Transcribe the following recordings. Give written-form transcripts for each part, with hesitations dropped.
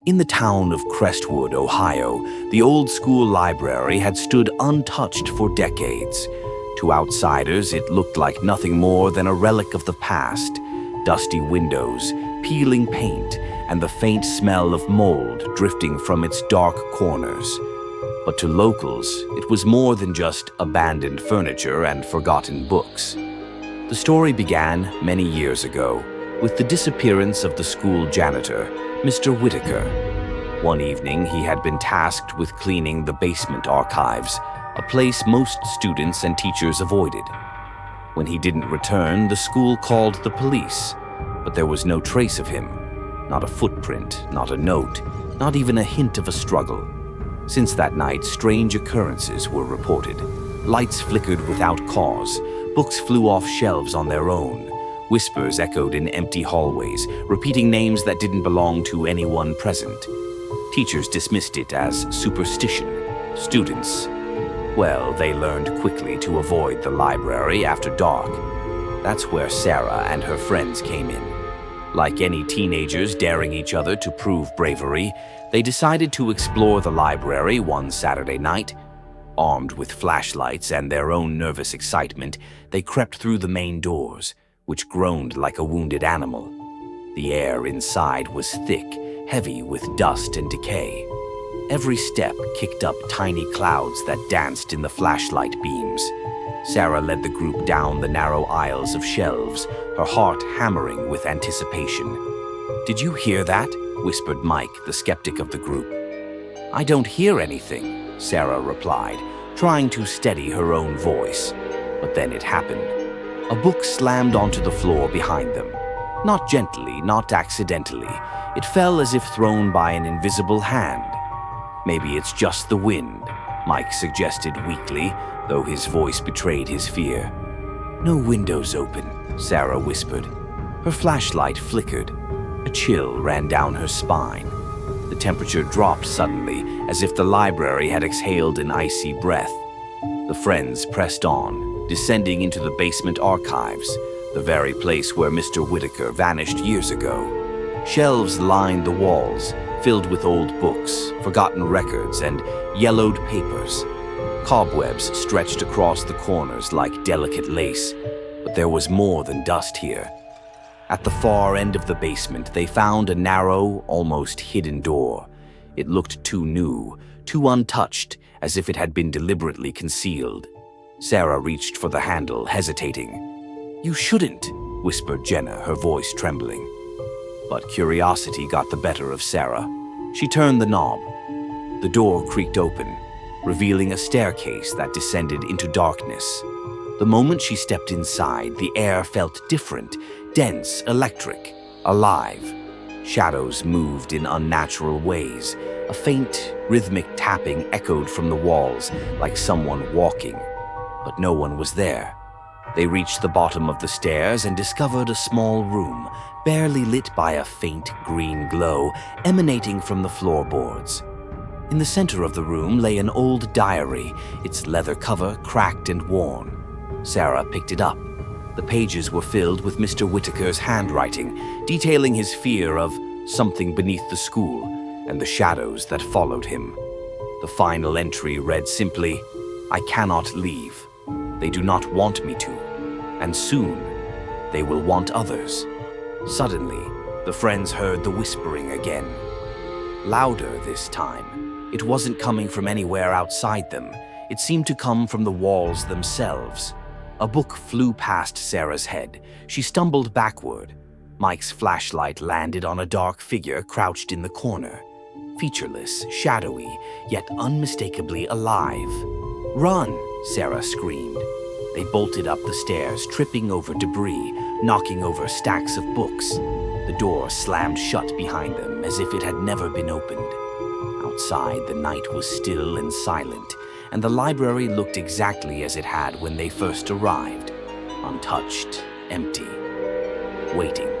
In the town of Crestwood, Ohio, the old school library had stood untouched for decades. To outsiders, it looked like nothing more than a relic of the past. Dusty windows, peeling paint, and the faint smell of mold drifting from its dark corners. But to locals, it was more than just abandoned furniture and forgotten books. The story began many years ago with the disappearance of the school janitor, Mr. Whitaker. One evening, he had been tasked with cleaning the basement archives, a place most students and teachers avoided. When he didn't return, the school called the police, but there was no trace of him. Not a footprint, not a note, not even a hint of a struggle. Since that night, strange occurrences were reported. Lights flickered without cause, books flew off shelves on their own. Whispers echoed in empty hallways, repeating names that didn't belong to anyone present. Teachers dismissed it as superstition. Students, well, they learned quickly to avoid the library after dark. That's where Sarah and her friends came in. Like any teenagers daring each other to prove bravery, they decided to explore the library one Saturday night. Armed with flashlights and their own nervous excitement, they crept through the main doors, which groaned like a wounded animal. The air inside was thick, heavy with dust and decay. Every step kicked up tiny clouds that danced in the flashlight beams. Sarah led the group down the narrow aisles of shelves, her heart hammering with anticipation. "Did you hear that?" whispered Mike, the skeptic of the group. "I don't hear anything," Sarah replied, trying to steady her own voice. But then it happened. A book slammed onto the floor behind them. Not gently, not accidentally. It fell as if thrown by an invisible hand. "Maybe it's just the wind," Mike suggested weakly, though his voice betrayed his fear. "No windows open," Sarah whispered. Her flashlight flickered. A chill ran down her spine. The temperature dropped suddenly, as if the library had exhaled an icy breath. The friends pressed on, descending into the basement archives, the very place where Mr. Whitaker vanished years ago. Shelves lined the walls, filled with old books, forgotten records, and yellowed papers. Cobwebs stretched across the corners like delicate lace, but there was more than dust here. At the far end of the basement, they found a narrow, almost hidden door. It looked too new, too untouched, as if it had been deliberately concealed. Sarah reached for the handle, hesitating. "You shouldn't," whispered Jenna, her voice trembling. But curiosity got the better of Sarah. She turned the knob. The door creaked open, revealing a staircase that descended into darkness. The moment she stepped inside, the air felt different, dense, electric, alive. Shadows moved in unnatural ways. A faint, rhythmic tapping echoed from the walls, like someone walking. But no one was there. They reached the bottom of the stairs and discovered a small room, barely lit by a faint green glow emanating from the floorboards. In the center of the room lay an old diary, its leather cover cracked and worn. Sarah picked it up. The pages were filled with Mr. Whitaker's handwriting, detailing his fear of something beneath the school and the shadows that followed him. The final entry read simply, "I cannot leave. They do not want me to, and soon they will want others." Suddenly, the friends heard the whispering again. Louder this time. It wasn't coming from anywhere outside them. It seemed to come from the walls themselves. A book flew past Sarah's head. She stumbled backward. Mike's flashlight landed on a dark figure crouched in the corner. Featureless, shadowy, yet unmistakably alive. "Run!" Sarah screamed. They bolted up the stairs, tripping over debris, knocking over stacks of books. The door slammed shut behind them as if it had never been opened. Outside, the night was still and silent, and the library looked exactly as it had when they first arrived. Untouched, empty, waiting.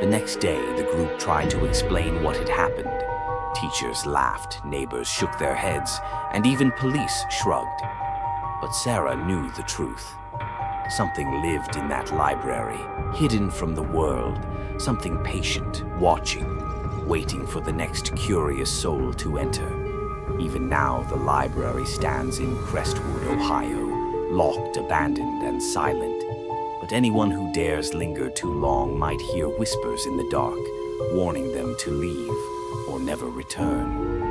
The next day, the group tried to explain what had happened. Teachers laughed, neighbors shook their heads, and even police shrugged. But Sarah knew the truth. Something lived in that library, hidden from the world, something patient, watching. waiting for the next curious soul to enter. Even now, the library stands in Crestwood, Ohio, locked, abandoned, and silent. But anyone who dares linger too long might hear whispers in the dark, warning them to leave or never return.